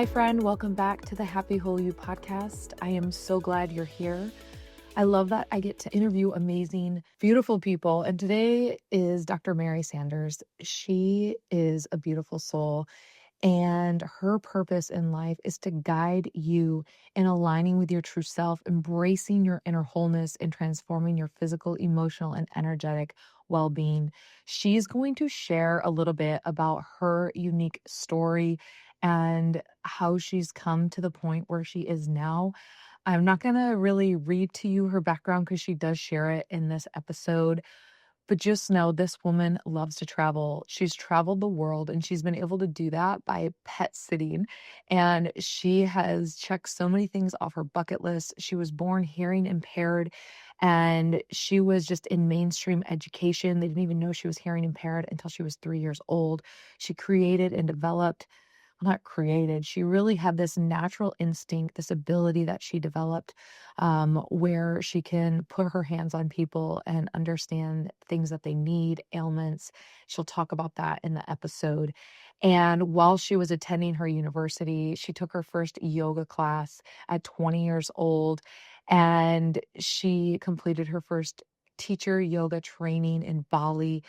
Hi, friend. Welcome back to the Happy Whole You podcast. I am so glad you're here. I love that I get to interview amazing, beautiful people. And today is Dr. Mary Sanders. She is a beautiful soul, and her purpose in life is to guide you in aligning with your true self, embracing your inner wholeness, and transforming your physical, emotional, and energetic well being. She's going to share a little bit about her unique story and how she's come to the point where she is now. I'm not going to really read to you her background because she does share it in this episode. But just know this woman loves to travel. She's traveled the world and she's been able to do that by pet sitting. And she has checked so many things off her bucket list. She was born hearing impaired and she was just in mainstream education. They didn't even know she was hearing impaired until she was 3 years old. She created and developed, well, not created, she really had this natural instinct, this ability that she developed where she can put her hands on people and understand things that they need, ailments. She'll talk about that in the episode. And while she was attending her university, she took her first yoga class at 20 years old, and she completed her first teacher yoga training in Bali.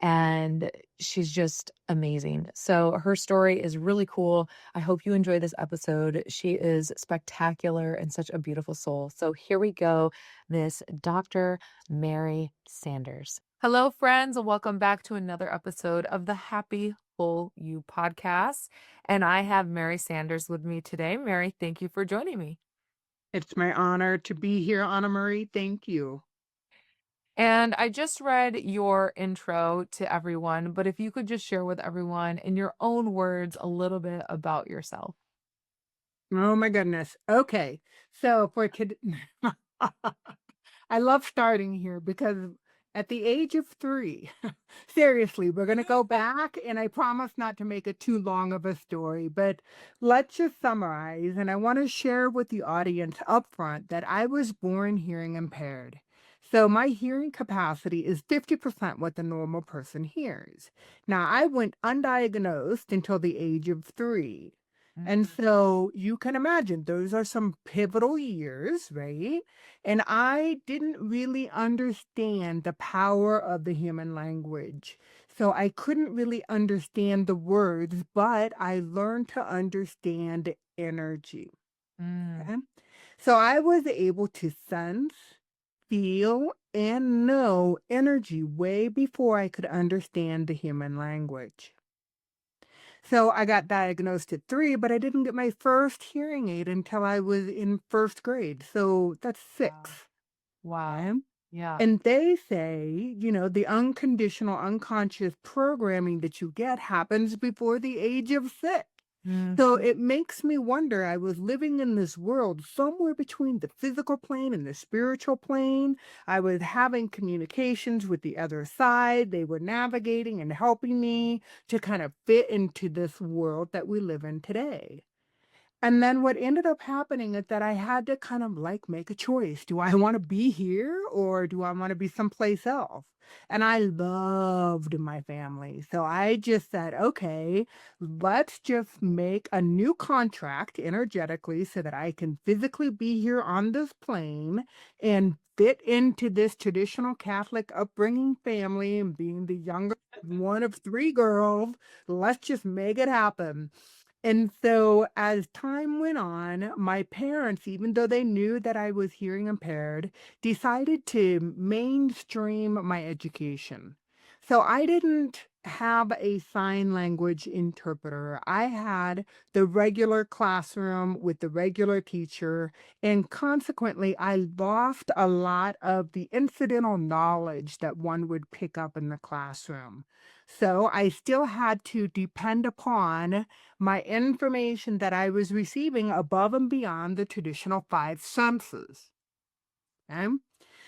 And she's just amazing. So her story is really cool. I hope you enjoy this episode. She is spectacular and such a beautiful soul. So here we go, Miss Dr. Mary Sanders. Hello, friends, and welcome back to another episode of the Happy Whole You podcast. And I have Mary Sanders with me today. Mary, thank you for joining me. It's my honor to be here, Anna Marie. Thank you. And I just read your intro to everyone, but if you could just share with everyone in your own words a little bit about yourself. Oh my goodness. Okay. So for today, I love starting here because at the age of 3, seriously, we're going to go back and I promise not to make it too long of a story, but let's just summarize. And I want to share with the audience up front that I was born hearing impaired. So my hearing capacity is 50% what the normal person hears. Now, I went undiagnosed until the age of 3. And so you can imagine those are some pivotal years, right? And I didn't really understand the power of the human language. So I couldn't really understand the words, but I learned to understand energy. Mm. Okay. So I was able to sense, feel, and know energy way before I could understand the human language. So I got diagnosed at 3, but I didn't get my first hearing aid until I was in first grade. So that's Wow. 6. Wow. Okay. Yeah. And they say, the unconditional, unconscious programming that you get happens before the age of 6. So Mhm. it makes me wonder, I was living in this world somewhere between the physical plane and the spiritual plane. I was having communications with the other side. They were navigating and helping me to kind of fit into this world that we live in today. And then what ended up happening is that I had to kind of like make a choice. Do I want to be here or do I want to be someplace else? And I loved my family. So I just said, okay, let's just make a new contract energetically so that I can physically be here on this plane and fit into this traditional Catholic upbringing family and being the younger one of 3 girls. Let's just make it happen. And so as time went on, my parents, even though they knew that I was hearing impaired, decided to mainstream my education. So I didn't have a sign language interpreter. I had the regular classroom with the regular teacher, and consequently, I lost a lot of the incidental knowledge that one would pick up in the classroom. So I still had to depend upon my information that I was receiving above and beyond the traditional 5 senses. Okay?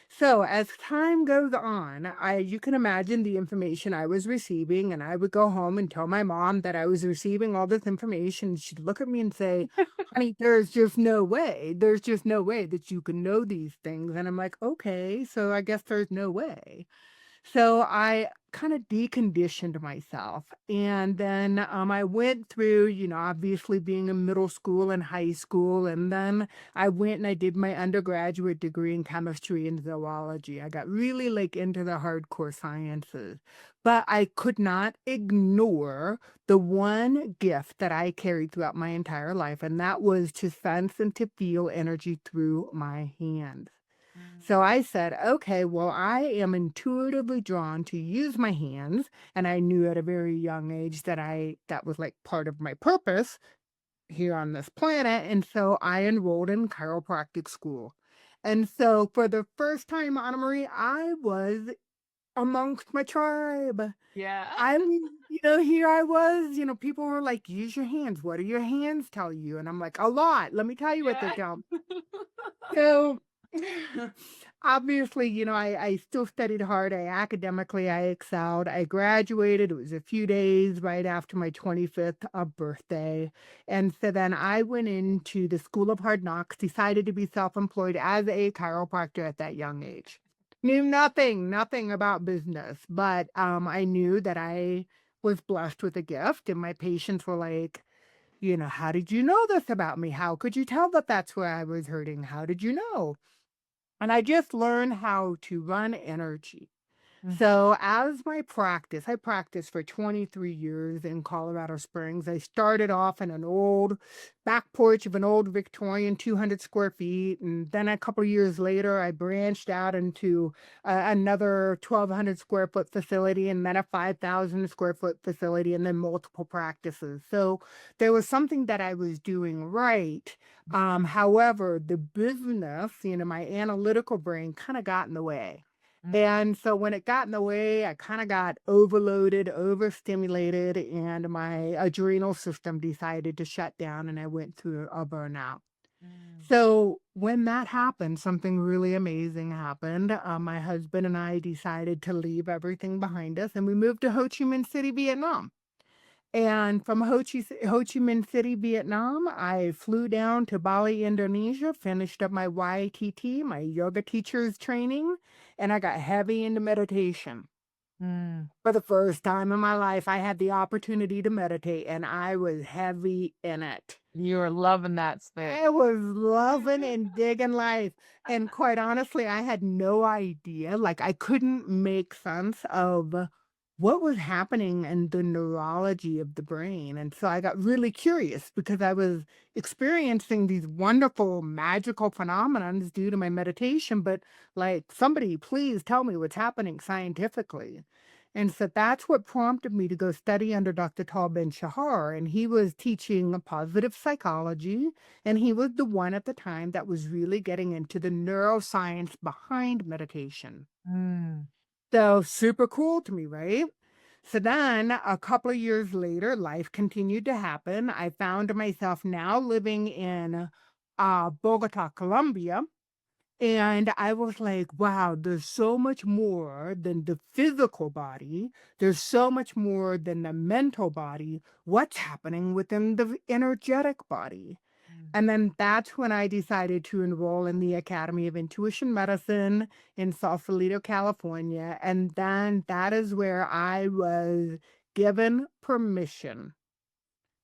So as time goes on, you can imagine the information I was receiving, and I would go home and tell my mom that I was receiving all this information. She'd look at me and say, "Honey, there's just no way. There's just no way that you can know these things." And I'm like, "Okay, so I guess there's no way." So I kind of deconditioned myself. And then I went through, obviously being in middle school and high school. And then I went and I did my undergraduate degree in chemistry and zoology. I got really like into the hardcore sciences, but I could not ignore the one gift that I carried throughout my entire life, and that was to sense and to feel energy through my hands. Mm. So I said, okay, well, I am intuitively drawn to use my hands. And I knew at a very young age that that was like part of my purpose here on this planet. And so I enrolled in chiropractic school. And so for the first time, Anna Marie, I was amongst my tribe. Yeah. Here I was, people were like, use your hands. What do your hands tell you? And I'm like, a lot. Let me tell you what they Yeah. tell me. So, obviously, I still studied hard. I excelled. I graduated. It was a few days right after my 25th birthday. And so then I went into the School of Hard Knocks, decided to be self-employed as a chiropractor at that young age. Knew nothing about business, but I knew that I was blessed with a gift, and my patients were like, how did you know this about me? How could you tell that that's where I was hurting? How did you know? And I just learned how to run energy. Mm. So, as my practice, I practiced for 23 years in Colorado Springs. I started off in an old back porch of an old Victorian 200 square feet. And then a couple years later, I branched out into another 1,200 square foot facility, and then a 5,000 square foot facility, and then multiple practices. So, there was something that I was doing right. However, the business, my analytical brain kind of got in the way. Mm. And so when it got in the way, I kind of got overloaded, overstimulated, and my adrenal system decided to shut down and I went through a burnout. Mm. So when that happened, something really amazing happened. My husband and I decided to leave everything behind us and we moved to Ho Chi Minh City, Vietnam. And from Ho Chi Minh City, Vietnam, I flew down to Bali, Indonesia, finished up my YTT, my yoga teacher's training, and I got heavy into meditation. Mm. For the first time in my life, I had the opportunity to meditate, and I was heavy in it. You were loving that space. I was loving and digging life. And quite honestly, I had no idea. Like, I couldn't make sense of what was happening in the neurology of the brain. And so I got really curious because I was experiencing these wonderful magical phenomenons due to my meditation. But, like, somebody please tell me what's happening scientifically. And so that's what prompted me to go study under Dr. Tal Ben Shahar. And he was teaching positive psychology. And he was the one at the time that was really getting into the neuroscience behind meditation. Mm. So super cool to me, right? So then a couple of years later, life continued to happen. I found myself now living in Bogota, Colombia. And I was like, wow, there's so much more than the physical body. There's so much more than the mental body. What's happening within the energetic body? Mm. And then that's when I decided to enroll in the Academy of Intuition Medicine in Sausalito, California. And then that is where I was given permission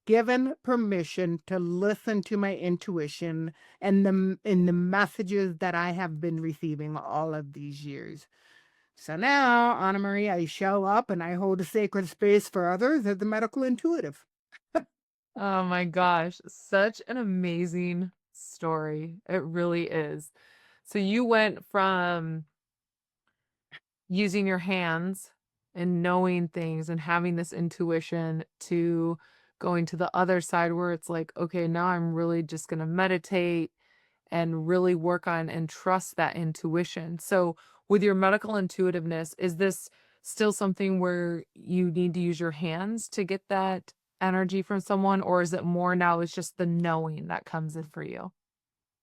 given permission to listen to my intuition and the messages that I have been receiving all of these years. So now, Anna Marie, I show up and I hold a sacred space for others as the medical intuitive. Oh my gosh, such an amazing story. It really is. So you went from using your hands and knowing things and having this intuition to going to the other side where it's like, okay, now I'm really just going to meditate and really work on and trust that intuition. So, with your medical intuitiveness, is this still something where you need to use your hands to get that energy from someone, or is it more now it's just the knowing that comes in for you?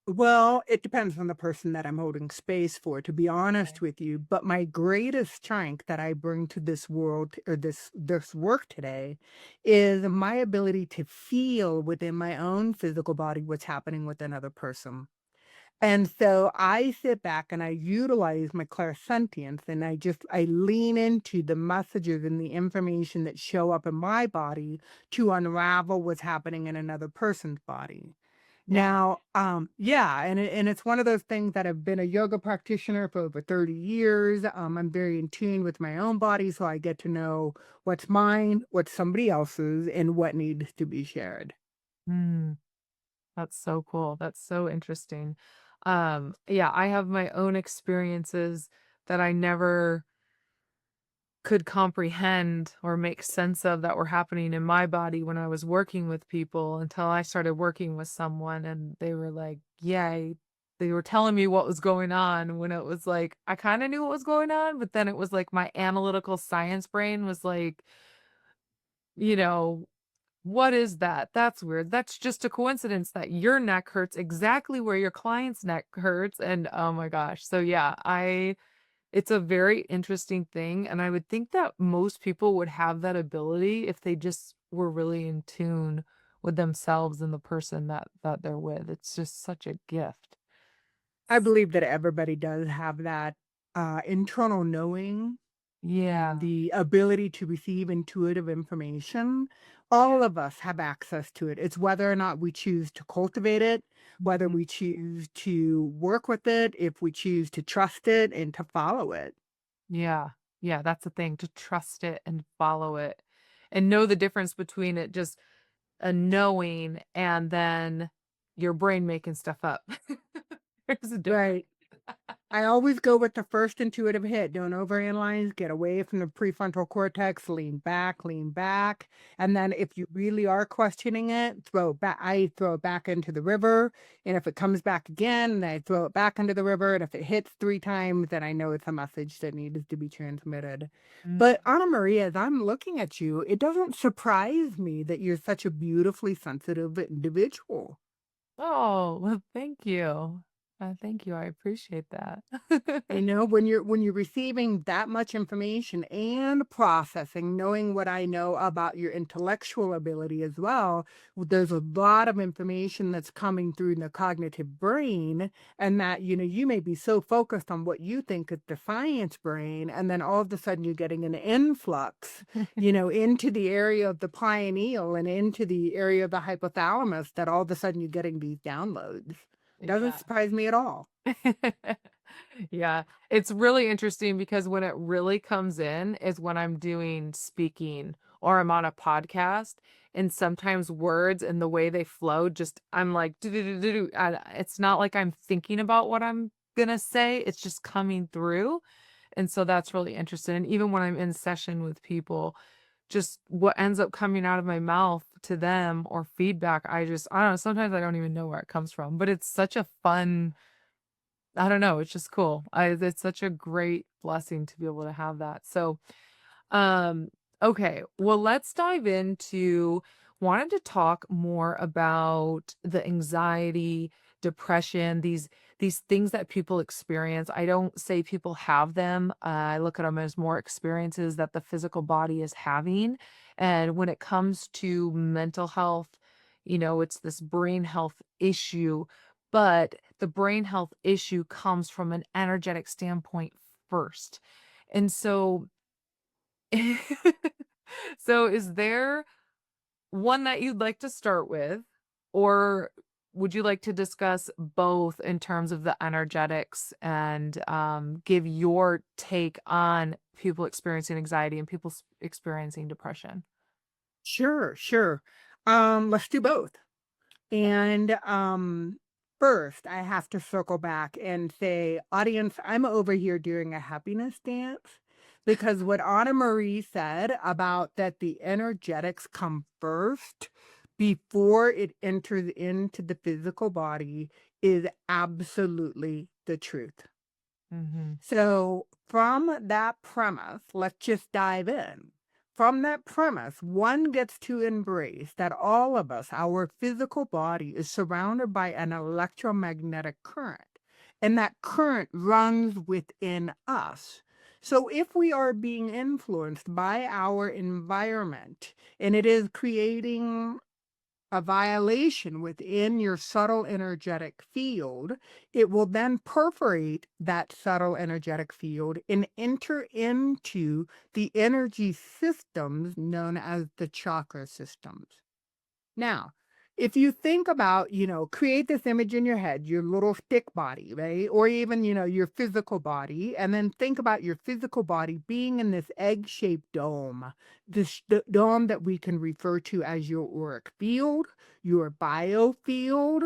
Well, it depends on the person that I'm holding space for, to be Okay. honest with you. But my greatest strength that I bring to this world or this work today is my ability to feel within my own physical body what's happening with another person. And so I sit back and I utilize my clairsentience and I lean into the messages and the information that show up in my body to unravel what's happening in another person's body. Yeah. Now, yeah, and it's one of those things that I've been a yoga practitioner for over 30 years. I'm very in tune with my own body, so I get to know what's mine, what's somebody else's, and what needs to be shared. Mm, that's so cool. That's so interesting. Yeah, I have my own experiences that I never could comprehend or make sense of that were happening in my body when I was working with people until I started working with someone and they were like, "Yeah, they were telling me what was going on," when it was like, I kind of knew what was going on, but then it was like my analytical science brain was like, you know, what is that? That's weird. That's just a coincidence that your neck hurts exactly where your client's neck hurts. And oh my gosh. So yeah, it's a very interesting thing, and I would think that most people would have that ability if they just were really in tune with themselves and the person that they're with. It's just such a gift. I believe that everybody does have that internal knowing and Yeah. the ability to receive intuitive information. All of us have access to it. It's whether or not we choose to cultivate it, whether Mhm. we choose to work with it, if we choose to trust it and to follow it. Yeah. Yeah, that's the thing, to trust it and follow it and know the difference between it just a knowing and then your brain making stuff up. There's a difference. Right. I always go with the first intuitive hit. Don't overanalyze, get away from the prefrontal cortex, lean back, lean back. And then if you really are questioning it, throw it back. I throw it back into the river. And if it comes back again, then I throw it back into the river. And if it hits 3 times, then I know it's a message that needs to be transmitted. Mm. But Anna Maria, as I'm looking at you, it doesn't surprise me that you're such a beautifully sensitive individual. Oh, well, thank you. Thank you, I appreciate that. You know, when you're receiving that much information and processing, knowing what I know about your intellectual ability as well, there's a lot of information that's coming through the cognitive brain, and that, you may be so focused on what you think is the science brain, and then all of a sudden you're getting an influx, into the area of the pineal and into the area of the hypothalamus, that all of a sudden you're getting these downloads. Doesn't Yeah. surprise me at all. Yeah, it's really interesting because when it really comes in is when I'm doing speaking or I'm on a podcast, and sometimes words and the way they flow just I'm like, "Do, do, do, do, do," and it's not like I'm thinking about what I'm gonna say, it's just coming through, and so that's really interesting, and even when I'm in session with people, just what ends up coming out of my mouth to them or feedback, I don't know, sometimes I don't even know where it comes from, but it's such a fun I don't know, it's just cool. It's such a great blessing to be able to have that. So, um, okay, well, let's dive into wanted to talk more about the anxiety, depression, these things that people experience. I don't say people have them. I look at them as more experiences that the physical body is having. And when it comes to mental health, it's this brain health issue, but the brain health issue comes from an energetic standpoint first. And so so is there one that you'd like to start with, or would you like to discuss both in terms of the energetics and, give your take on people experiencing anxiety and people experiencing depression? Sure, sure. Let's do both. And first, I have to circle back and say, audience, I'm over here doing a happiness dance because what Anna Marie said about that the energetics come first before it enters into the physical body is absolutely the truth. Mhm. So, from that premise, let's just dive in. From that premise, one gets to embrace that all of us, our physical body, is surrounded by an electromagnetic current, and that current runs within us. So, if we are being influenced by our environment and it is creating a violation within your subtle energetic field, it will then perforate that subtle energetic field and enter into the energy systems known as the chakra systems. Now, if you think about, create this image in your head, your little stick body, right? Or even, your physical body, and then think about your physical body being in this egg shaped dome, this dome that we can refer to as your auric field, your biofield.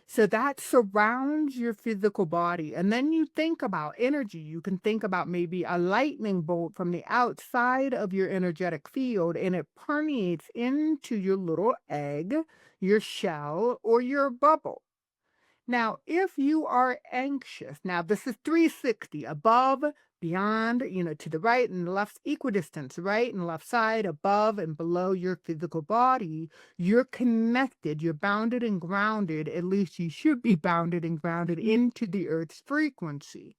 So that surrounds your physical body. And then you think about energy. You can think about maybe a lightning bolt from the outside of your energetic field, and it permeates into your little egg, your shell, or your bubble. Now, if you are anxious, now this is 360 above, beyond, to the right and the left, equidistance, right and left side, above and below your physical body. You're connected, you're bounded and grounded, at least you should be bounded and grounded Mhm. into the earth's frequency.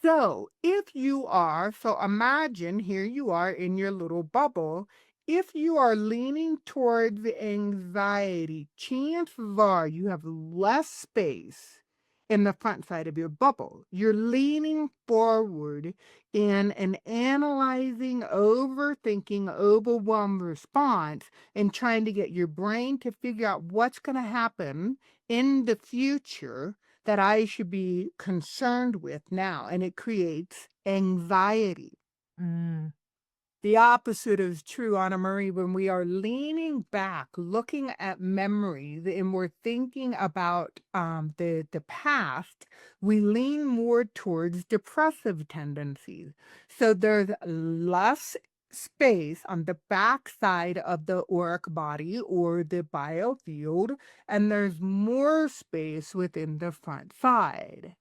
So, if you are, so imagine here you are in your little bubble. If you are leaning towards the anxiety, chances are you have less space in the front side of your bubble. You're leaning forward in an analyzing, overthinking, overwhelmed response and trying to get your brain to figure out what's going to happen in the future that I should be concerned with now, and it creates anxiety. Mm. The opposite is true, Anna Marie, when we are leaning back, looking at memories, and we're thinking about the past, we lean more towards depressive tendencies. So there's less space on the back side of the auric body or the biofield, and there's more space within the front side.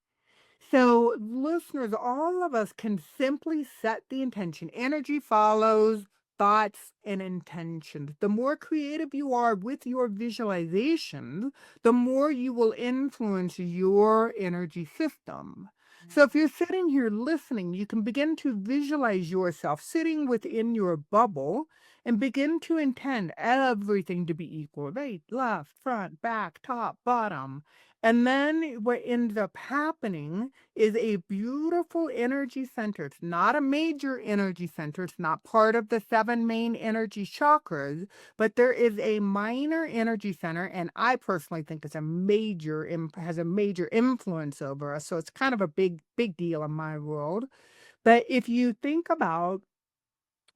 So, listeners, all of us can simply set the intention. Energy follows thoughts and intentions. The more creative you are with your visualizations, the more you will influence your energy system. So, if you're sitting here listening, you can begin to visualize yourself sitting within your bubble and begin to intend everything to be equal, right? Left, front, back, top, bottom. And then what ends up happening is a beautiful energy center. It's not a major energy center. It's not part of the seven main energy chakras, but there is a minor energy center, and I personally think it's a major has a major influence over us. So it's kind of a big deal in my world. But if you think about,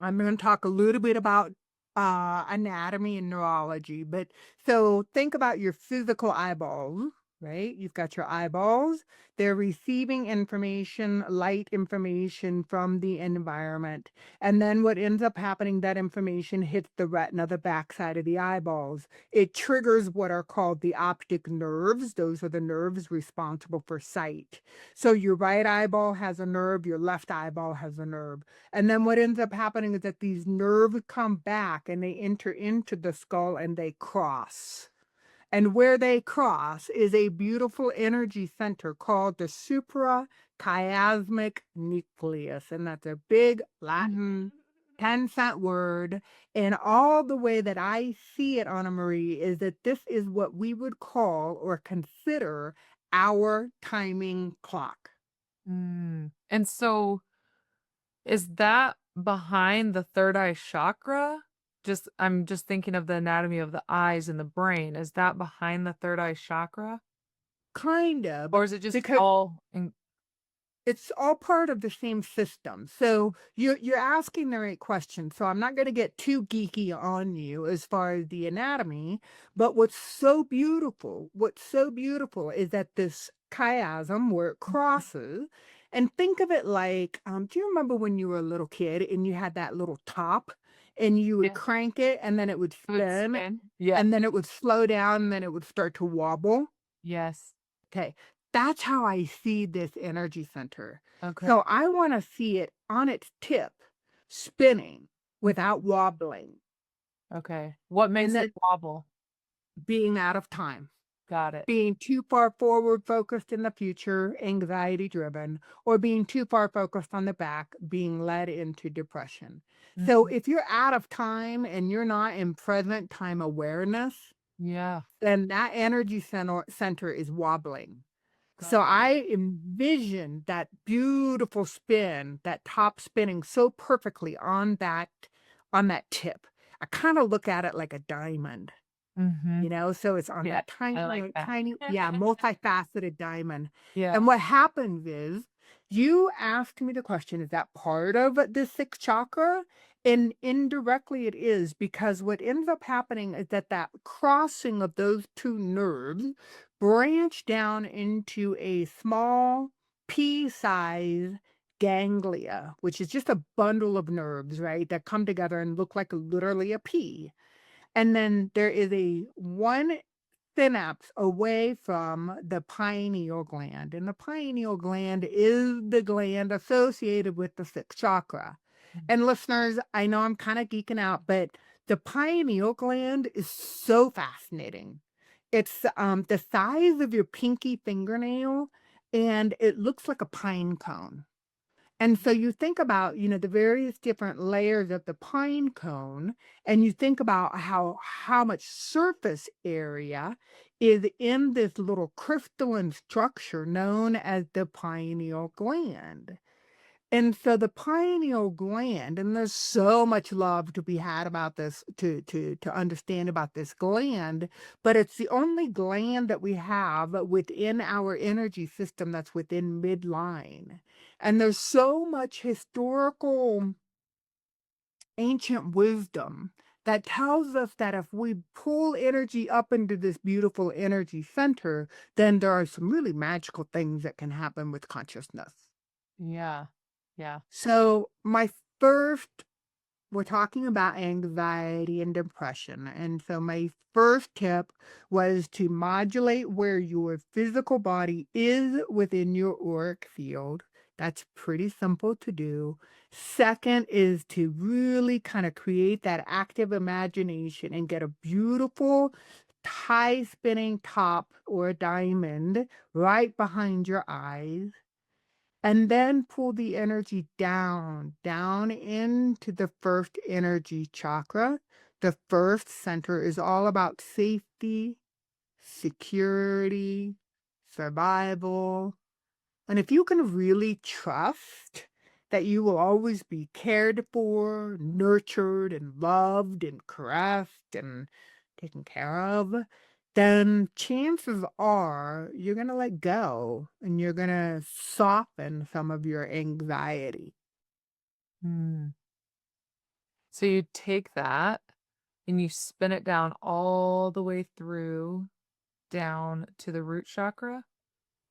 I'm going to talk a little bit about anatomy and neurology, but so think about your physical eyeballs, right? You've got your eyeballs. They're receiving information, light information from the environment. And then what ends up happening, that information hits the retina, the backside of the eyeballs. It triggers what are called the optic nerves. Those are the nerves responsible for sight. So your right eyeball has a nerve, your left eyeball has a nerve. And then what ends up happening is that these nerves come back and they enter into the skull and they cross. And where they cross is a beautiful energy center called the suprachiasmatic nucleus. And that's a big Latin 10-cent word. And all the way that I see it, Anna Marie, is that this is what we would call or consider our timing clock. Mm. And so is that behind the third eye chakra? I'm just thinking of the anatomy of the eyes and the brain. Is that behind the third eye chakra? Kind of, Or is it just because all in? it's all part of the same system. So you're asking the right question. So I'm not going to get too geeky on you as far as the anatomy, but what's so beautiful is that this chiasm where it crosses, and think of it like, do you remember when you were a little kid and you had that little top and you would Yeah. crank it and then it would It would spin spin? Yeah. and then it would slow down and then it would start to wobble? Yes. Okay, that's how I see this energy center. Okay. So I want to see it on its tip, spinning Mm. without wobbling, Okay. What and makes it that wobble? being out of time, Got it. being too far forward focused in the future, anxiety driven, or being too far focused on the back, being led into depression. So Mhm. if you're out of time and you're not in present time awareness, Yeah. then that energy center is wobbling. So Got it. I envision that beautiful spin, that top spinning so perfectly on that tip. I kind of look at it like a diamond. Mhm. So it's on Yeah, that tiny, I like that. tiny, yeah, multifaceted diamond. Yeah. And what happens is you asked me the question, is that part of the sixth chakra? And indirectly it is, because what ends up happening is that crossing of those two nerves branch down into a small pea-sized ganglia, which is just a bundle of nerves, right, that come together and look like literally a pea. And then there is a one synapse away from the pineal gland, and the pineal gland is the gland associated with the sixth chakra. Mm. And listeners, I know I'm kind of geeking out, but the pineal gland is so fascinating. It's the size of your pinky fingernail, and it looks like a pine cone. And so you think about, the various different layers of the pine cone, and you think about how much surface area is in this little crystalline structure known as the pineal gland. And so the pineal gland, and there's so much love to be had about this, to understand about this gland, but it's the only gland that we have within our energy system that's within midline. And there's so much historical ancient wisdom that tells us that if we pull energy up into this beautiful energy center, then there are some really magical things that can happen with consciousness. Yeah. Yeah. So, my first we're talking about anxiety and depression. And so, my first tip was to modulate where your physical body is within your auric field. That's pretty simple to do. Second is to really kind of create that active imagination and get a beautiful tie spinning top or diamond right behind your eyes, and then pull the energy down, down into the first energy chakra. The first center is all about safety, security, survival. And if you can really trust that you will always be cared for, nurtured, and loved, and caressed, and taken care of, then chances are you're going to let go and you're going to soften some of your anxiety. Mm. So you take that and you spin it down all the way through down to the root chakra,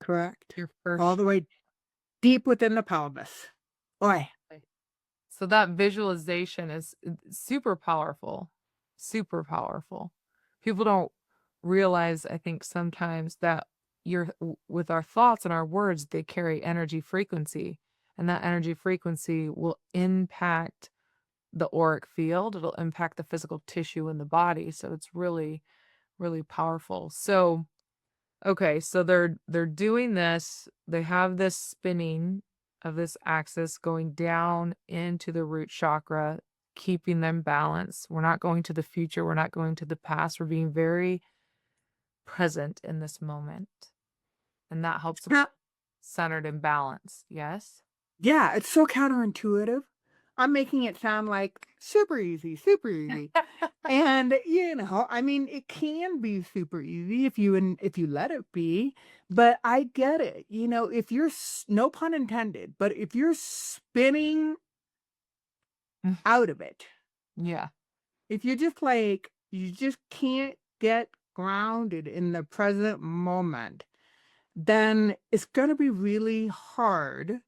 Correct. your All first. the way deep within the pelvis. Oi. Right. So that visualization is super powerful. Super powerful. People don't realize, I think, sometimes that with our thoughts and our words, they carry energy frequency, and that energy frequency will impact the auric field. It'll impact the physical tissue in the body. So it's really, really powerful. So, okay, so they're doing this. They have this spinning of this axis going down into the root chakra, keeping them balanced. We're not going to the future, we're not going to the past. We're being very present in this moment. And that helps us centered and balanced. Yes? Yeah, it's so counterintuitive. I'm making it sound like super easy, super easy. And, I mean, it can be super easy if you let it be, but I get it. If you're no pun intended, but if you're spinning Mm. out of it, Yeah. if you're just like you just can't get grounded in the present moment, then it's going to be really hard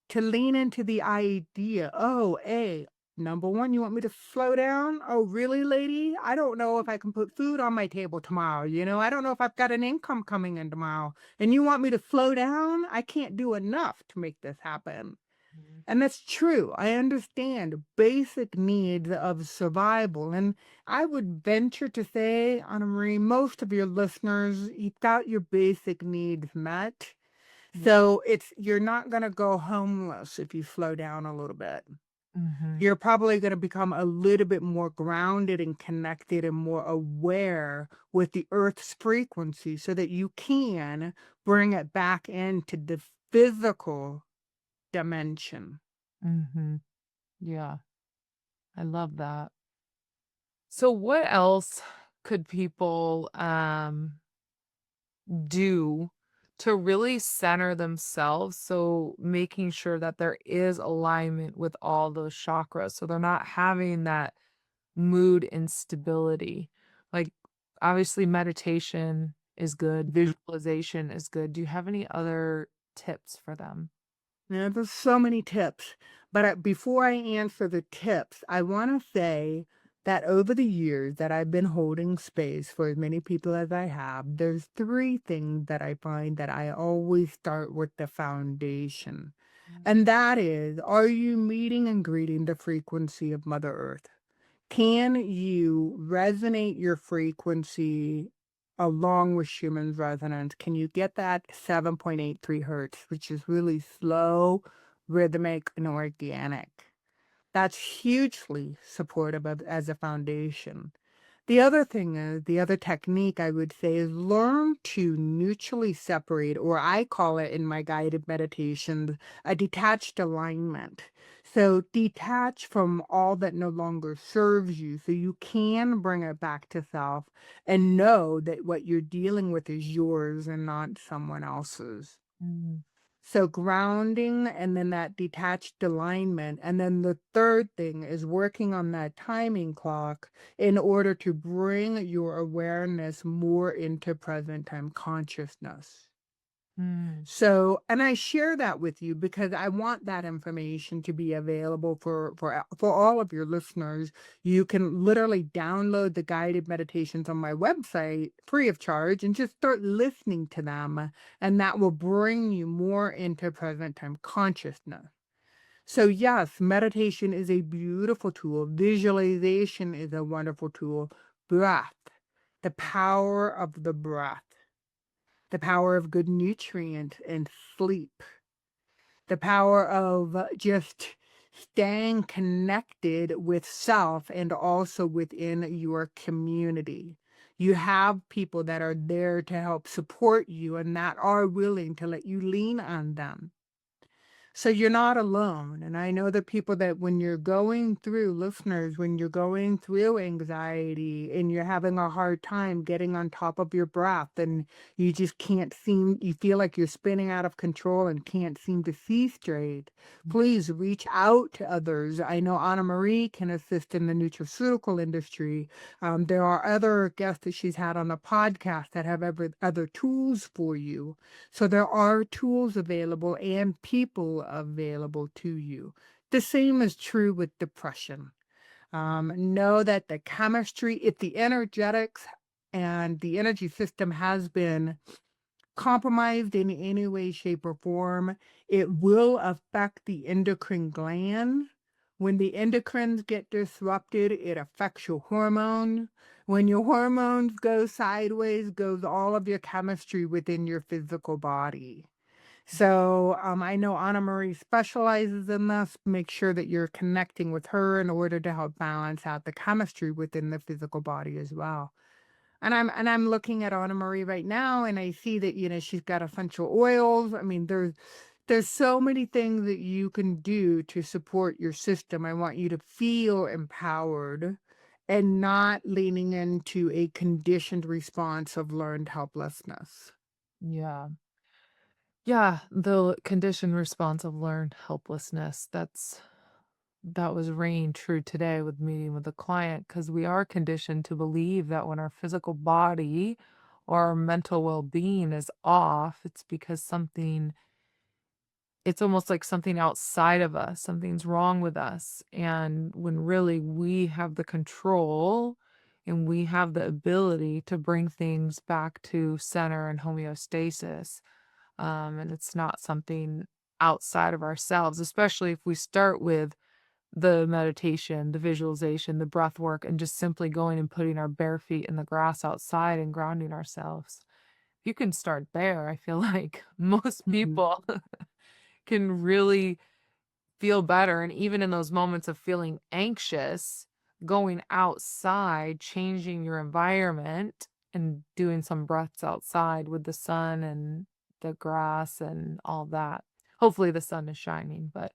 to lean into the idea, "Oh, hey, number 1, you want me to slow down? Oh, really, lady? I don't know if I can put food on my table tomorrow, I don't know if I've got an income coming in tomorrow, and you want me to slow down? I can't do enough to make this happen." Mhm. And that's true. I understand basic needs of survival, and I would venture to say, Anna Marie, most of your listeners, you've got your basic needs met. Yeah. So you're not gonna go homeless if you slow down a little bit. Mhm. You're probably going to become a little bit more grounded and connected and more aware with the earth's frequency so that you can bring it back into the physical dimension. Mhm. Yeah, I love that. So what else could people do to really center themselves? So making sure that there is alignment with all those chakras so they're not having that mood instability. Like obviously meditation is good, visualization is good. Do you have any other tips for them? Now, there's so many tips, but before I answer the tips, I want to say that over the years that I've been holding space for as many people as I have, there's three things that I find that I always start with the foundation. And that is, are you meeting and greeting the frequency of Mother Earth? Can you resonate your frequency along with Schumann's resonance? Can you get that 7.83 hertz, which is really slow, rhythmic, and organic? That's hugely supportive of as a foundation. The other thing is, the other technique I would say is learn to mutually separate, or I call it in my guided meditations, a detached alignment. So detach from all that no longer serves you so you can bring it back to self and know that what you're dealing with is yours and not someone else's. Mm, So grounding and then that detached alignment. And then the third thing is working on that timing clock in order to bring your awareness more into present time consciousness. mm, So, and I share that with you because I want that information to be available for all of your listeners. You can literally download the guided meditations on my website free of charge and just start listening to them, and that will bring you more into present time consciousness. So, yes, meditation is a beautiful tool. Visualization is a wonderful tool. Breath, the power of the breath, the power of good nutrient and sleep, the power of just staying connected with self and also within your community. You have people that are there to help support you and that are willing to let you lean on them. So you're not alone. And I know that people that when you're going through, listeners, when you're going through anxiety and you're having a hard time getting on top of your breath and you just can't seem, you feel like you're spinning out of control and can't seem to see straight, please reach out to others. I know Anna Marie can assist in the nutraceutical industry. There are other guests that she's had on the podcast that have other tools for you. So there are tools available and people available to you. The same is true with depression. Know that the chemistry, if the energetics and the energy system has been compromised in any way, shape, or form, it will affect the endocrine gland. When the endocrines get disrupted, it affects your hormones. When your hormones go sideways, goes all of your chemistry within your physical body. So I know Anna Marie specializes in this. Make sure that you're connecting with her in order to help balance out the chemistry within the physical body as well. And I'm looking at Anna Marie right now, and I see that, she's got essential oils. I mean, there's so many things that you can do to support your system. I want you to feel empowered and not leaning into a conditioned response of learned helplessness. yeah. Yeah, the conditioned response of learned helplessness. That was ringing true today with meeting with a client because we are conditioned to believe that when our physical body or our mental well-being is off, it's because it's almost like something outside of us, something's wrong with us. And when really we have the control and we have the ability to bring things back to center and homeostasis. And it's not something outside of ourselves, especially if we start with the meditation, the visualization, the breath work, and just simply going and putting our bare feet in the grass outside and grounding ourselves. If you can start there, I feel like most Mhm. people can really feel better. And even in those moments of feeling anxious, going outside, changing your environment, and doing some breaths outside with the sun and the grass and all that. Hopefully, the sun is shining, but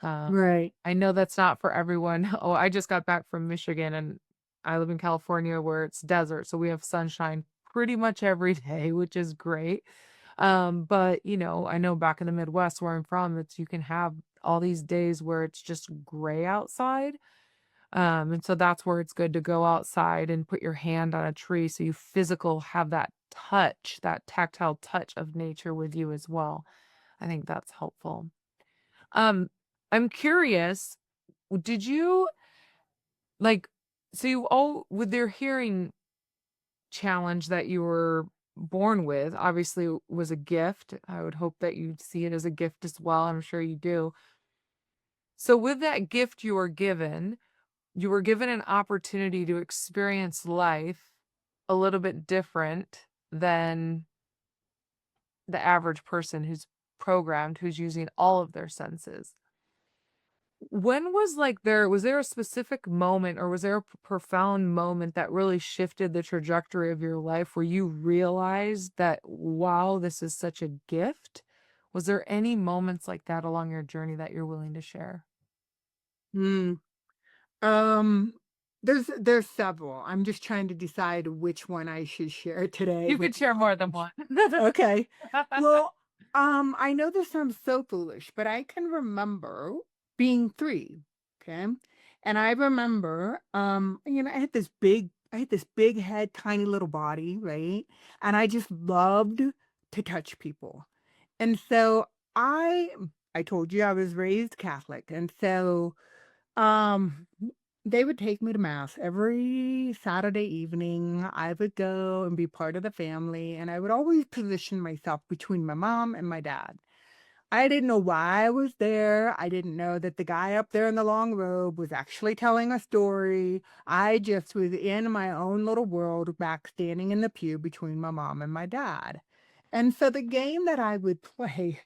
uh, Right. I know that's not for everyone. Oh, I just got back from Michigan and I live in California where it's desert, so we have sunshine pretty much every day, which is great. But I know back in the Midwest where I'm from, it's you can have all these days where it's just gray outside. And so that's where it's good to go outside and put your hand on a tree so you physical have that touch, that tactile touch of nature with you as well. I think that's helpful. Um, I'm curious, did you like so you all with their hearing challenge that you were born with, obviously was a gift. I would hope that you see it as a gift as well. I'm sure you do. So with that gift you were given an opportunity to experience life a little bit different than the average person who's programmed, who's using all of their senses. When was was there a specific moment or was there a profound moment that really shifted the trajectory of your life where you realized that, wow, this is such a gift? Was there any moments like that along your journey that you're willing to share? Mm. Um, there's several. I'm just trying to decide which one I should share today, You could which share more than one. okay. Well, I know this sounds so foolish, but I can remember being 3, okay? And I remember, I had this big head, tiny little body, right? And I just loved to touch people. And so I told you I was raised Catholic, and so um, they would take me to mass every Saturday evening. I would go and be part of the family, and I would always position myself between my mom and my dad. I didn't know why I was there. I didn't know that the guy up there in the long robe was actually telling a story. I just was in my own little world back standing in the pew between my mom and my dad. And so the game that I would play,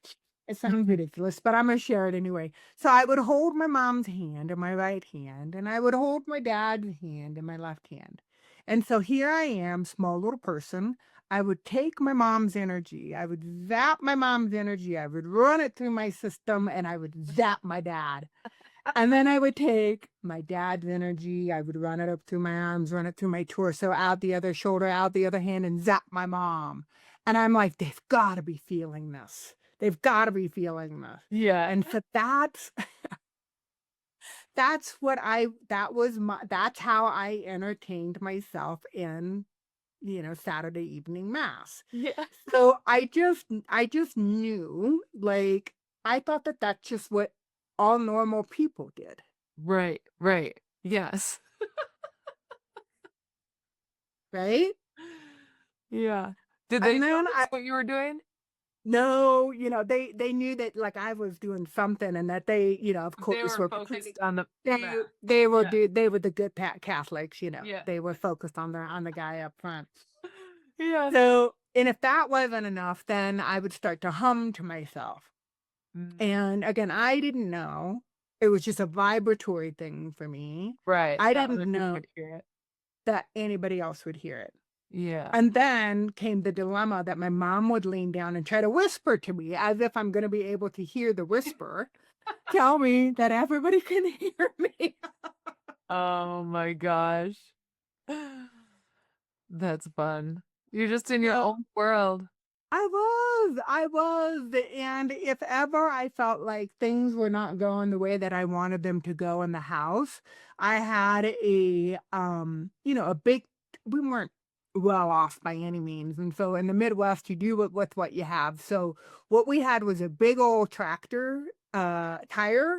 it sounds ridiculous, but I'm going to share it anyway. So I would hold my mom's hand in my right hand, and I would hold my dad's hand in my left hand. And so here I am, small little person. I would take my mom's energy. I would zap my mom's energy. I would run it through my system and I would zap my dad. And then I would take my dad's energy. I would run it up through my arms, run it through my torso, out the other shoulder, out the other hand, and zap my mom. And I'm like, they've got to be feeling this. They've got to be feeling this. Yeah. And so that's how I entertained myself in Saturday evening mass. Yeah. So I just knew, like, I thought that that's just what all normal people did, Right, right. Yes. right? Yeah. Did they And then notice what you were doing? no, they knew that like I was doing something and that they, of They course were were pretty focused on the they math. Yeah, they were the good Catholics. yeah. They were focused on the guy up front. Yes. So, and if that wasn't enough, then I would start to hum to myself. Mm, And again, I didn't know. It was just a vibratory thing for me. right, I that didn't other people know could hear it. that anybody else would hear it. Yeah. And then came the dilemma that my mom would lean down and try to whisper to me as if I'm going to be able to hear the whisper, tell me that everybody can hear me. Oh my gosh. That's fun. You're just in your Yeah. own world. I was, and if ever I felt like things were not going the way that I wanted them to go in the house, I had a big we weren't well off by any means. And so in the Midwest, you do with what you have. So what we had was a big old tractor tire,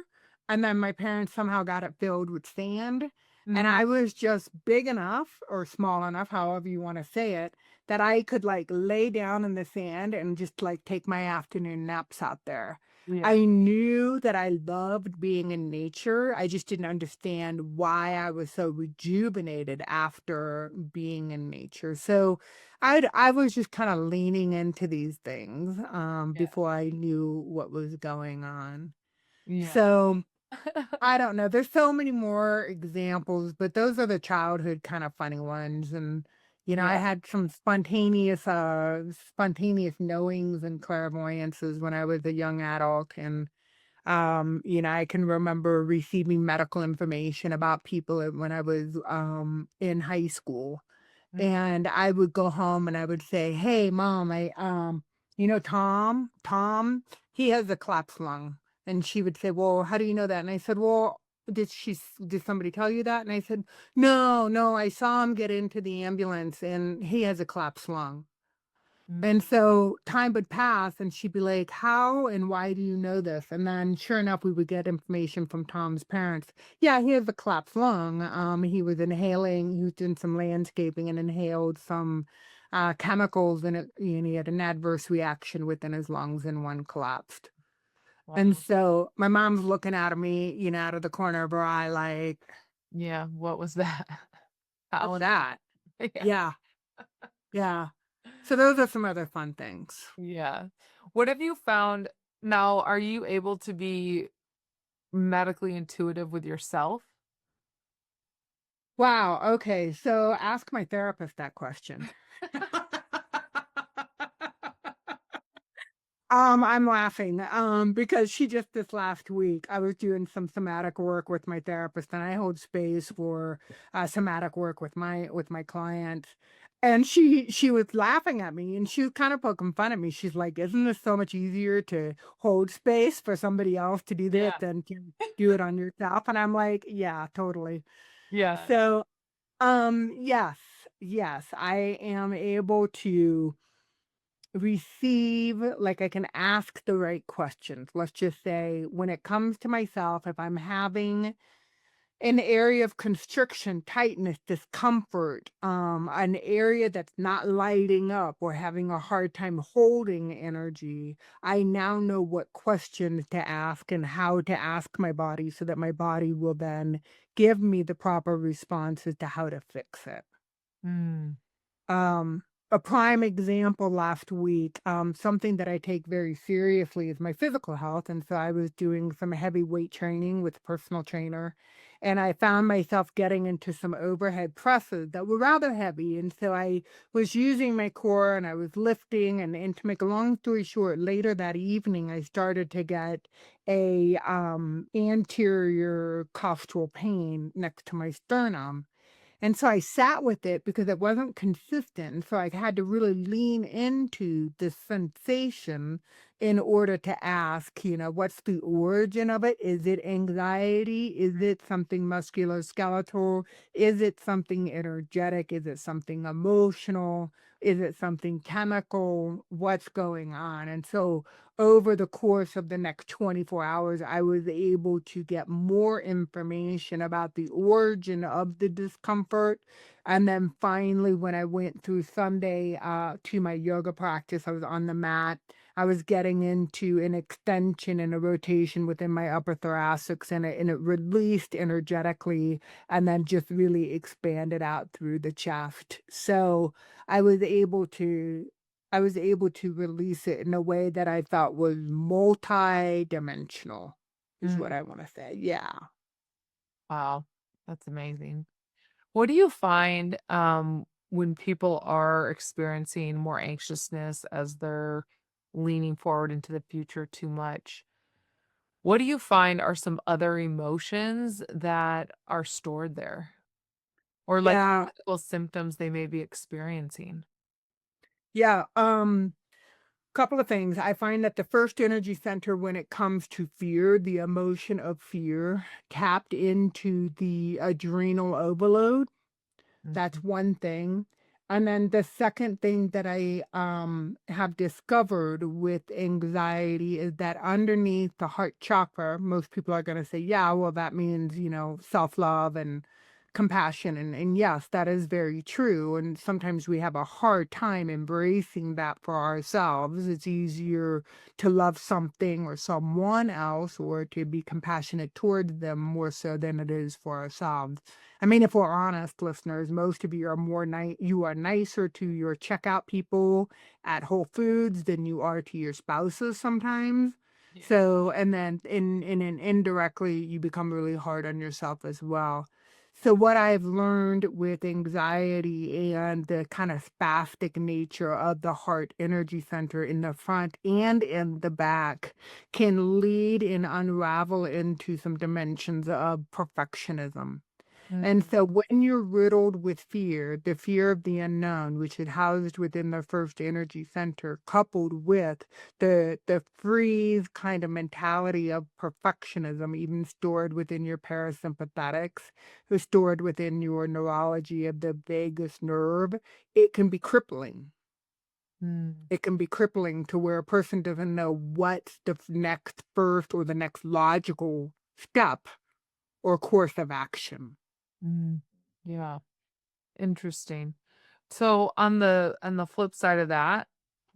and then my parents somehow got it filled with sand. And Mhm. I was just big enough or small enough, however you want to say it, that I could, like, lay down in the sand and just, like, take my afternoon naps out there. Yeah, I knew that I loved being in nature, I just didn't understand why I was so rejuvenated after being in nature, so I was just kinda leaning into these things, yeah. before I knew what was going on. Yeah. So I don't know. There's so many more examples, but those are the childhood kind of funny ones. And, I Yeah. had some spontaneous knowings and clairvoyances when I was a young adult. And, I can remember receiving medical information about people when I was in high school. Mm, And I would go home and I would say, "Hey, mom, Tom, he has a collapsed lung." And she would say, "Well, how do you know that?" And I said, "Well, did somebody tell you that?" And I said, "No, no, I saw him get into the ambulance and he has a collapsed lung." mm, And so time would pass and she'd be like, "How and why do you know this?" And then sure enough, we would get information from Tom's parents. Yeah, he has a collapsed lung. He was doing some landscaping and inhaled some chemicals and he had an adverse reaction within his lungs and one collapsed. And wow. so my mom's looking at me, out of the corner of her eye, like, Yeah, what was that? "What's How that?" yeah. Yeah, yeah. So those are some other fun things. Yeah. What have you found now, are you able to be medically intuitive with yourself? Wow, okay, so ask my therapist that question. I'm laughing, because she just this last week, I was doing some somatic work with my therapist, and I hold space for, somatic work with my clients, and she was laughing at me, and she was kind of poking fun at me. She's like, "Isn't this so much easier to hold space for somebody else to do this Yeah. than to do it on yourself?" And I'm like, "Yeah, totally." Yeah. So, yes, yes, I am able to receive, like, I can ask the right questions. Let's just say when it comes to myself, if I'm having an area of constriction, tightness, discomfort, an area that's not lighting up or having a hard time holding energy, I now know what questions to ask and how to ask my body so that my body will then give me the proper responses to how to fix it. Mm, Um, a prime example last week, something that I take very seriously is my physical health. And so I was doing some heavy weight training with a personal trainer, and I found myself getting into some overhead presses that were rather heavy. And so I was using my core and I was lifting. And to make a long story short, later that evening, I started to get a anterior costural pain next to my sternum, and so I sat with it because it wasn't consistent. And so I had to really lean into the sensation in order to ask, what's the origin of it? Is it anxiety? Is it something musculoskeletal? Is it something energetic? Is it something emotional? Is it something chemical? What's going on? And so over the course of the next 24 hours, I was able to get more information about the origin of the discomfort. And then finally, when I went through Sunday to my yoga practice, I was on the mat. I was getting into an extension and a rotation within my upper thoracics, and it released energetically and then just really expanded out through the chest. So I was able to I was able to release it in a way that I thought was multi-dimensional, is mm, what I wanna say, yeah. wow. That's amazing. What do you find, when people are experiencing more anxiousness as they're leaning forward into the future too much? What do you find are some other emotions that are stored there? Or like Yeah, physical symptoms they may be experiencing? yeah, couple of things. I find that the first energy center when it comes to fear, the emotion of fear, tapped into the adrenal overload. Mhm, That's one thing. And then the second thing that I have discovered with anxiety is that underneath the heart chakra, most people are going to say, yeah, well, that means, self love and compassion. And yes, that is very true. And sometimes we have a hard time embracing that for ourselves. It's easier to love something or someone else or to be compassionate towards them more so than it is for ourselves. I mean, if we're honest, listeners, most of you are you are nicer to your checkout people at Whole Foods than you are to your spouses sometimes. Yeah. So, and then and indirectly, you become really hard on yourself as well. So, what I've learned with anxiety and the kind of spastic nature of the heart energy center in the front and in the back can lead and unravel into some dimensions of perfectionism. And Mm, so when you're riddled with fear, the fear of the unknown, which is housed within the first energy center, coupled with the freeze kind of mentality of perfectionism, even stored within your parasympathetics, who's stored within your neurology of the vagus nerve, it can be crippling. mm, It can be crippling to where a person doesn't know what's the next first or the next logical step or course of action. mm. Yeah, interesting. So on the flip side of that,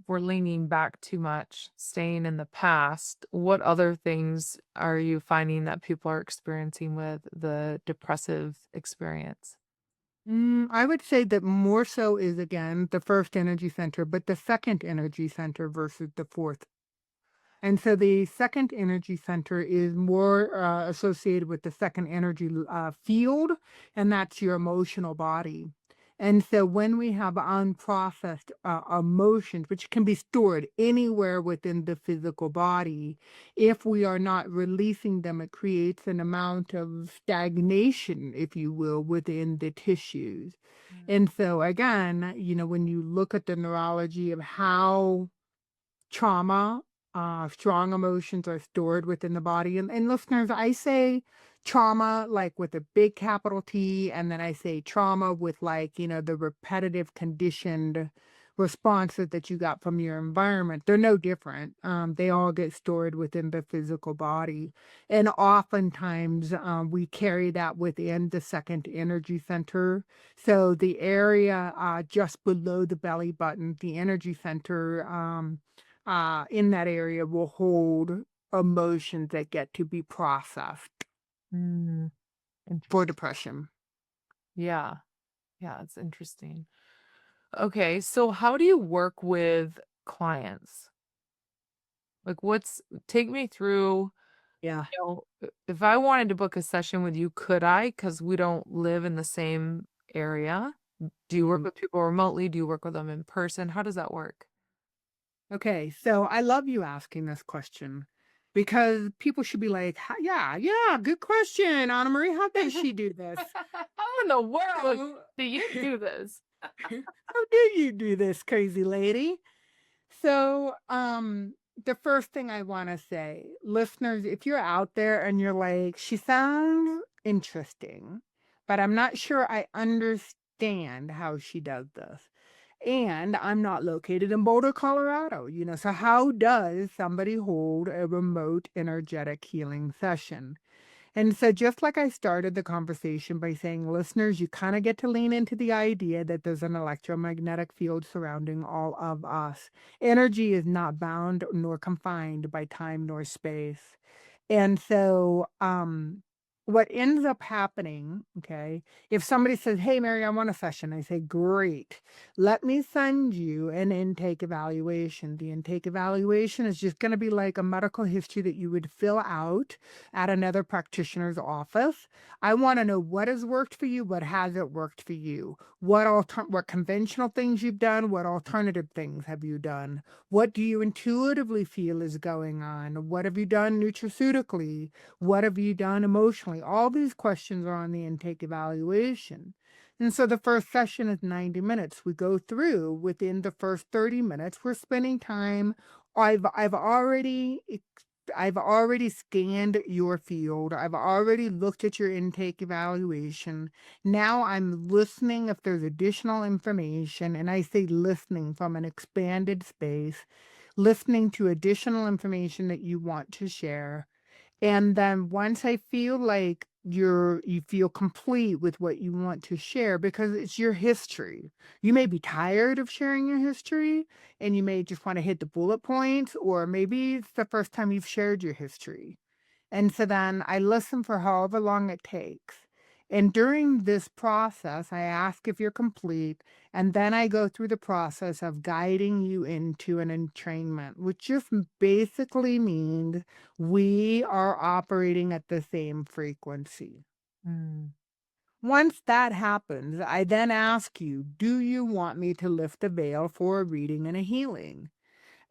we're leaning back too much, staying in the past. What other things are you finding that people are experiencing with the depressive experience? I would say that more so is again the first energy center, but the second energy center versus the fourth. And so the second energy center is more associated with the second energy field, and that's your emotional body. And so when we have unprocessed emotions, which can be stored anywhere within the physical body, if we are not releasing them, it creates an amount of stagnation, if you will, within the tissues. Mm, And so again, when you look at the neurology of how trauma, strong emotions are stored within the body. And listeners, I say trauma like with a big capital T, and then I say trauma with like, the repetitive conditioned responses that you got from your environment. They're no different. They all get stored within the physical body. And oftentimes we carry that within the second energy center. So the area just below the belly button, the energy center, in that area will hold emotions that get to be processed mm, for interesting. depression. Yeah, yeah, it's interesting. Okay, so how do you work with clients? Like, take me through, Yeah. if I wanted to book a session with you, could I? Because we don't live in the same area. Do you work Mhm. with people remotely? Do you work with them in person? How does that work? Okay, so I love you asking this question because people should be like, Yeah, yeah, good question, Anna Marie. How does she do this? How in the world Oh, do you do this? how do you do this, crazy lady? So, the first thing I want to say, listeners, if you're out there and you're like, she sounds interesting, but I'm not sure I understand how she does this. And I'm not located in Boulder, Colorado, so how does somebody hold a remote energetic healing session? And so, just like I started the conversation by saying, listeners, you kind of get to lean into the idea that there's an electromagnetic field surrounding all of us. Energy is not bound nor confined by time nor space. And so, what ends up happening, okay, if somebody says, Hey, Mary, I want a session, I say, Great, let me send you an intake evaluation. The intake evaluation is just going to be like a medical history that you would fill out at another practitioner's office. I want to know what has worked for you, what hasn't worked for you, what conventional things you've done, what alternative things have you done, what do you intuitively feel is going on, what have you done nutraceutically, what have you done emotionally. All these questions are on the intake evaluation. And so the first session is 90 minutes. We go through within the first 30 minutes. We're spending time. I've already I've already scanned your field. I've already looked at your intake evaluation. Now I'm listening if there's additional information, and I say listening from an expanded space, listening to additional information that you want to share. And then once I feel like you feel complete with what you want to share because it's your history. You may be tired of sharing your history and you may just want to hit the bullet points, or maybe it's the first time you've shared your history. And so then I listen for however long it takes. And during this process, I ask if you're complete, and then I go through the process of guiding you into an entrainment, which just basically means we are operating at the same frequency. Mm, Once that happens, I then ask you, do you want me to lift the veil for a reading and a healing?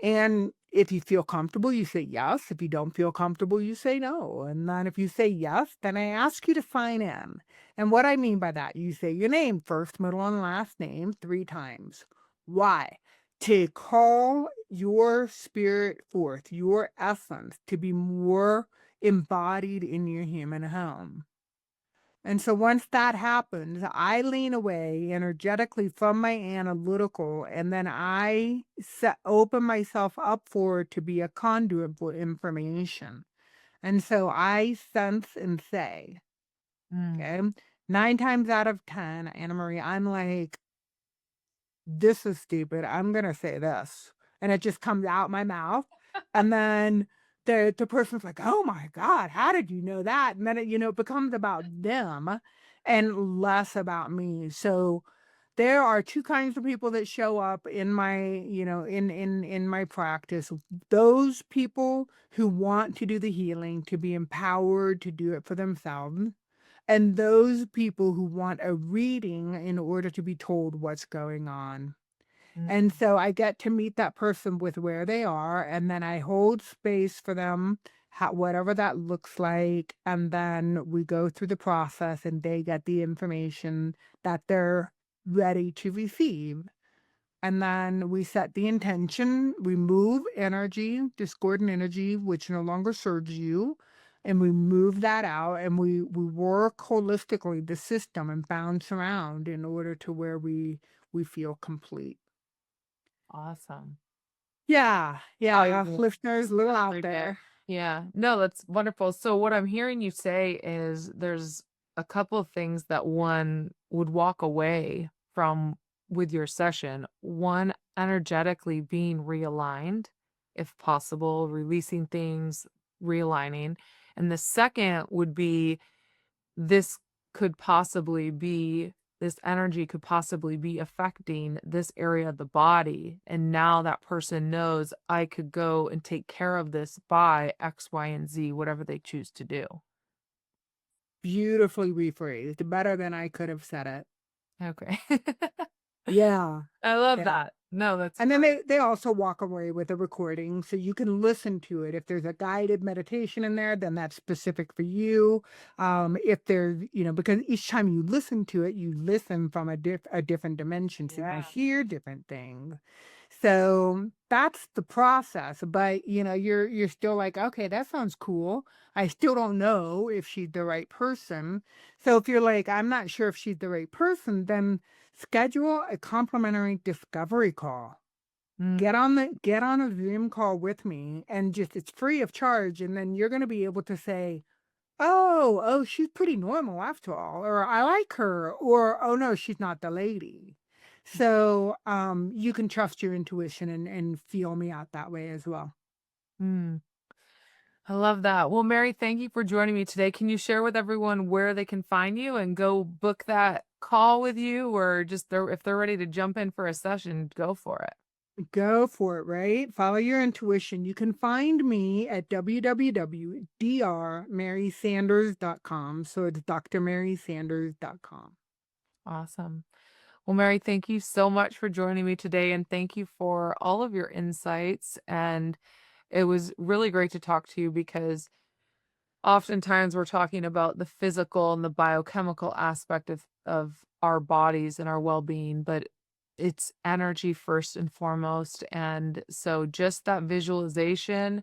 And if you feel comfortable, you say yes. If you don't feel comfortable, you say no. And then if you say yes, then I ask you to sign in. And what I mean by that, you say your name, first, middle, and last name 3 times. Why? To call your spirit forth, your essence, to be more embodied in your human home. And so once that happens, I lean away energetically from my analytical, and then open myself up for it to be a conduit for information. And so I sense and say, mm. okay, 9 times out of 10, Anna Marie, I'm like, this is stupid. I'm gonna say this. And it just comes out my mouth. And then the person's like, oh my God, how did you know that? And then it becomes about them and less about me. So there are two kinds of people that show up in my, in my practice. Those people who want to do the healing, to be empowered to do it for themselves. And those people who want a reading in order to be told what's going on. Mm. And so I get to meet that person with where they are, and then I hold space for them, whatever that looks like. And then we go through the process and they get the information that they're ready to receive. And then we set the intention, we move energy, discordant energy, which no longer serves you. And we move that out and we work holistically the system and bounce around in order to where we feel complete. Awesome. Yeah, Oh, yeah, you're listeners, little out really good. there. Yeah. No, that's wonderful. So what I'm hearing you say is there's a couple of things that one would walk away from with your session. One, energetically being realigned, if possible, releasing things, realigning. And the second would be this could possibly be this energy could possibly be affecting this area of the body. And now that person knows I could go and take care of this by X, Y, and Z, whatever they choose to do. Beautifully rephrased, better than I could have said it. Okay. Yeah, I love yeah. that. No, that's And then great. they also walk away with a recording so you can listen to it. If there's a guided meditation in there, then that's specific for you. If there's, because each time you listen to it, you listen from a different dimension. So you Yeah. hear different things. So that's the process. But you're still like, okay, that sounds cool. I still don't know if she's the right person. So if you're like, I'm not sure if she's the right person, then schedule a complimentary discovery call. Mm, Get on a Zoom call with me and just it's free of charge, and then you're gonna be able to say, "Oh, she's pretty normal after all," or "I like her," or "Oh no, she's not the lady." So, you can trust your intuition and feel me out that way as well. mm. I love that. Well, Mary, thank you for joining me today. Can you share with everyone where they can find you and go book that call with you, or just if they're ready to jump in for a session, go for it. Go for it, right? Follow your intuition. You can find me at www.drmarysanders.com. So it's drmarysanders.com. Awesome. Well, Mary, thank you so much for joining me today, and thank you for all of your insights. And it was really great to talk to you because oftentimes we're talking about the physical and the biochemical aspect of our bodies and our well-being, but it's energy first and foremost. And so just that visualization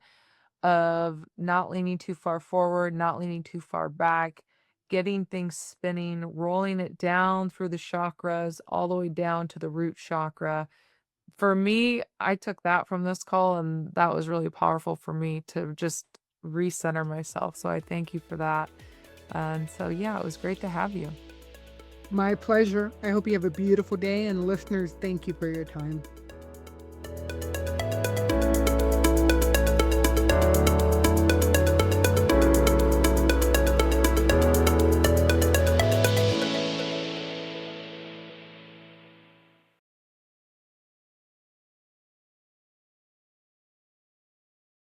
of not leaning too far forward, not leaning too far back, getting things spinning, rolling it down through the chakras, all the way down to the root chakra. For me, I took that from this call, and that was really powerful for me to just recenter myself. So I thank you for that. And so, yeah, it was great to have you. My pleasure. I hope you have a beautiful day, and listeners, thank you for your time.